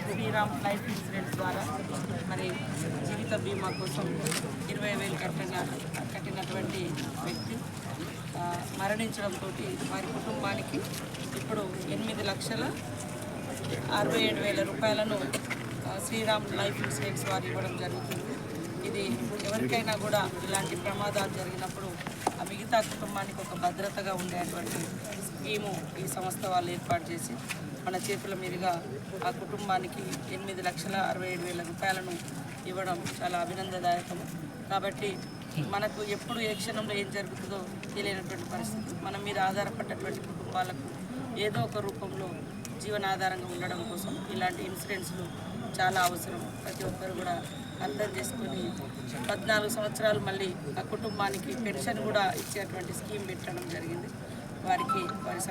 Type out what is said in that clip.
Sriram life insurance ద్వారా మరి జీవిత బీమా కోసం 20,000 కట్టినటువంటి వ్యక్తి మరణించడంతో వారి కుటుంబానికి ఇప్పుడు 8,67,000 రూపాయలను శ్రీరామ్ లైఫ్ ఇన్సూరెన్స్ వారు ఇవ్వడం జరుగుతుంది. ఇది ఎవరికైనా కూడా ఇలాంటి ప్రమాదాలు జరిగినప్పుడు ఆ మిగతా కుటుంబానికి ఒక భద్రతగా ఉండేటువంటి స్కీము ఈ సంస్థ వాళ్ళు ఏర్పాటు చేసి మన చేతుల మీదుగా ఆ కుటుంబానికి 8,67,000 రూపాయలను ఇవ్వడం చాలా అభినందనదాయకము. కాబట్టి మనకు ఎప్పుడు ఏ క్షణంలో ఏం జరుగుతుందో తెలియనటువంటి పరిస్థితి, మన మీద ఆధారపడ్డటువంటి కుటుంబాలకు ఏదో ఒక రూపంలో జీవనాధారంగా ఉండడం కోసం ఇలాంటి ఇన్సూరెన్స్లు చాలా అవసరం. ప్రతి ఒక్కరు కూడా అర్థం చేసుకొని 14 సంవత్సరాలు మళ్ళీ ఆ కుటుంబానికి పెన్షన్ కూడా ఇచ్చేటువంటి స్కీమ్ పెట్టడం జరిగింది. వారి సమస్య